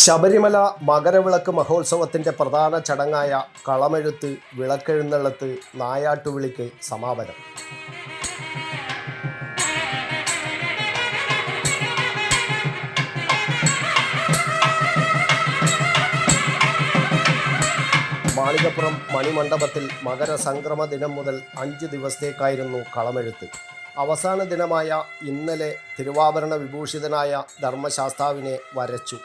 ശബരിമല മകരവിളക്ക് മഹോത്സവത്തിൻ്റെ പ്രധാന ചടങ്ങായ കളമെഴുത്ത്, വിളക്കെഴുന്നള്ളത്ത്, നായാട്ടുവിളിക്ക് സമാപനം. മാളികപ്പുറം മണിമണ്ഡപത്തിൽ മകരസംക്രമ ദിനം മുതൽ 5 ദിവസത്തേക്കായിരുന്നു കളമെഴുത്ത്. അവസാന ദിനമായ ഇന്നലെ തിരുവാഭരണ വിഭൂഷിതനായ ധർമ്മശാസ്താവിനെ വരച്ചു.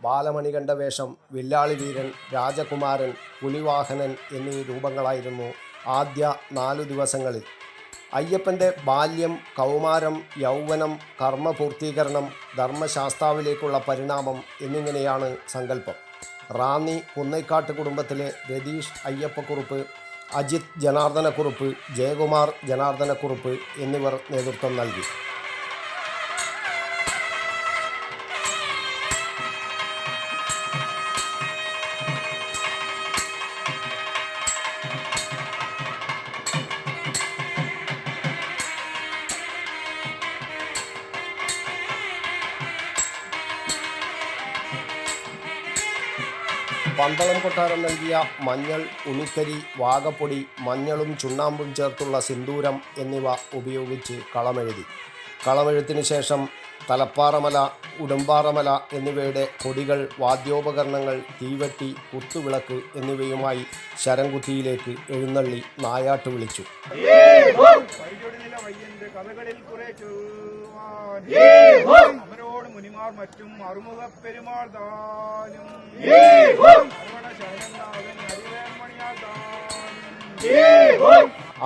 ബാലമണികണ്ഠ വേഷം, വില്ലാളി വീരൻ, രാജകുമാരൻ, പുലിവാഹനൻ എന്നീ രൂപങ്ങളായിരുന്നു ആദ്യ 4 ദിവസങ്ങളിൽ. അയ്യപ്പൻ്റെ ബാല്യം, കൗമാരം, യൗവനം, കർമ്മപൂർത്തീകരണം, ധർമ്മശാസ്താവിലേക്കുള്ള പരിണാമം എന്നിങ്ങനെയാണ് സങ്കല്പം. റാന്നി കുന്നൈക്കാട്ട് കുടുംബത്തിലെ രതീഷ് അയ്യപ്പക്കുറുപ്പ്, അജിത് ജനാർദ്ദനക്കുറുപ്പ്, ജയകുമാർ ജനാർദ്ദനക്കുറുപ്പ് എന്നിവർ നേതൃത്വം നൽകി. പന്തളം കൊട്ടാരം നൽകിയ മഞ്ഞൾ, ഉണിക്കരി, വാകപ്പൊടി, മഞ്ഞളും ചുണ്ണാമ്പും ചേർത്തുള്ള സിന്ദൂരം എന്നിവ ഉപയോഗിച്ച് കളമെഴുതി. കളമെഴുത്തിന് ശേഷം തലപ്പാറമല, ഉടുമ്പാറമല എന്നിവയുടെ കൊടികൾ, വാദ്യോപകരണങ്ങൾ, തീവട്ടി, കുത്തുവിളക്ക് എന്നിവയുമായി ശരംകുത്തിയിലേക്ക് എഴുന്നള്ളി നായാട്ട് വിളിച്ചു. മുനിമാർ മറ്റും അറുമുഖ പെരുമാൾ താനും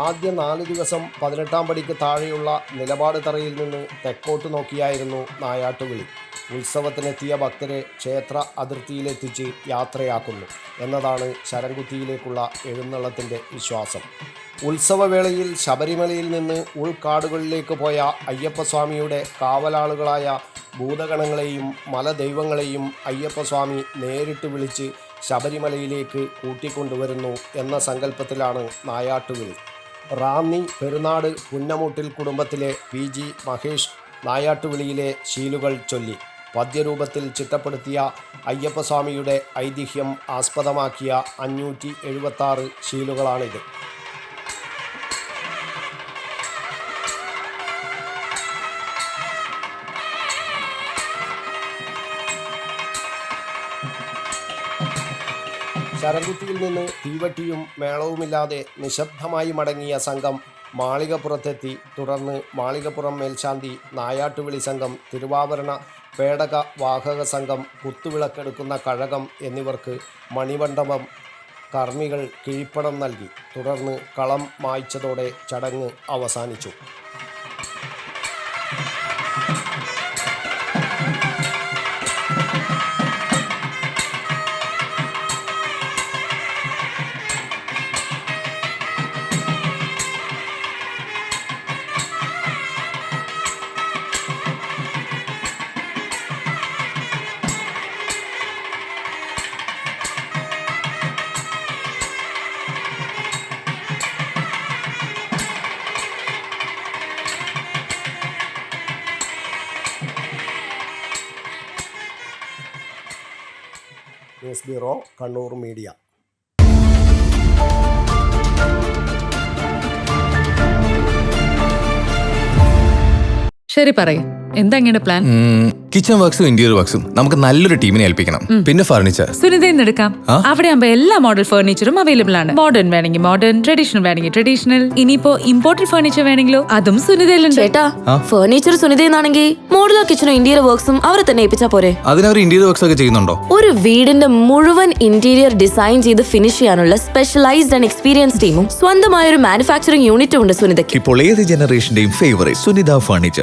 ആദ്യ 4 ദിവസം 18-ാം പടിക്ക് താഴെയുള്ള നിലപാട് തറയിൽ നിന്ന് തെക്കോട്ട് നോക്കിയായിരുന്നു നായാട്ടുവിളി. ഉത്സവത്തിനെത്തിയ ഭക്തരെ ക്ഷേത്ര അതിർത്തിയിലെത്തിച്ച് യാത്രയാക്കുന്നു എന്നതാണ് ശരംകുത്തിയിലേക്കുള്ള എഴുന്നള്ളത്തിൻ്റെ വിശ്വാസം. ഉത്സവവേളയിൽ ശബരിമലയിൽ നിന്ന് ഉൾക്കാടുകളിലേക്ക് പോയ അയ്യപ്പസ്വാമിയുടെ കാവലാളുകളായ ഭൂതഗണങ്ങളെയും മലദൈവങ്ങളെയും അയ്യപ്പസ്വാമി നേരിട്ട് വിളിച്ച് ശബരിമലയിലേക്ക് കൂട്ടിക്കൊണ്ടുവരുന്നു എന്ന സങ്കല്പത്തിലാണ് നായാട്ടുവിളി. റാന്നി പെരുന്നാട് പുന്നമൂട്ടിൽ കുടുംബത്തിലെ PG മഹേഷ് നായാട്ടുവിളിയിലെ ശീലുകൾ ചൊല്ലി. പദ്യരൂപത്തിൽ ചിട്ടപ്പെടുത്തിയ അയ്യപ്പസ്വാമിയുടെ ഐതിഹ്യം ആസ്പദമാക്കിയ 576 ശീലുകളാണിത്. ശരംകുത്തിയിൽ നിന്ന് തീവട്ടിയും മേളവുമില്ലാതെ നിശബ്ദമായി മടങ്ങിയ സംഘം മാളികപ്പുറത്തെത്തി. തുടർന്ന് മാളികപ്പുറം മേൽശാന്തി, നായാട്ടുവിളി സംഘം, തിരുവാഭരണ പേടക വാഹക സംഘം, കുത്തുവിളക്കെടുക്കുന്ന കഴകം എന്നിവർക്ക് മണിമണ്ഡപം കർമ്മികൾ കിഴിപ്പണം നൽകി. തുടർന്ന് കളം മായ്ച്ചതോടെ ചടങ്ങ് അവസാനിച്ചു. News bureau, Kannur media. ശരി, പറയ്, എന്താ ഇങ്ങനെ പ്ലാൻ? കിച്ചൺ വർക്സും ഇന്റീരിയർ വർക്സും നമുക്ക് നല്ലൊരു ടീമിനെ ഏൽപ്പിക്കണം. പിന്നെ ഫർണിച്ചർ സുനിതയിൽ എടുക്കാം. അവിടെ ആകുമ്പോ എല്ലാ മോഡൽ ഫർണിച്ചറും അവൈലബിൾ ആണ്. മോഡേൺ വേണമെങ്കിൽ മോഡേൺ, ട്രഡീഷണൽ വേണമെങ്കിൽ ട്രഡീഷണൽ. ഇനിയിപ്പോ ഇമ്പോർട്ടഡ് ഫർണിച്ചർ വേണമെങ്കിലോ അതും സുനിതയിലുണ്ട്. ചേട്ടാ, ഫർണിച്ചർ സുനിതയിലാണെങ്കിൽ മോഡുലർ കിച്ചണും ഇന്റീരിയർ വർക്സും അവരെ തന്നെ ഏൽപ്പിച്ചാ പോരെ? അതിനവർ ഇന്റീരിയർ വർക്സ് ഒക്കെ ചെയ്യുന്നുണ്ടോ? ഒരു വീടിന്റെ മുഴുവൻ ഇന്റീരിയർ ഡിസൈൻ ചെയ്ത് ഫിനിഷ് ചെയ്യാനുള്ള സ്പെഷ്യലൈസ്ഡ് ആൻഡ് എക്സ്പീരിയൻസ് ടീമും സ്വന്തമായ ഒരു മാനുഫാക്ചറിംഗ് യൂണിറ്റും ഉണ്ട് സുനിതയ്ക്ക്. ഇപ്പോൾ ഏത് ജനറേഷന്റെയും ഫേവറേറ്റ് സുനിത ഫർണിച്ചർ,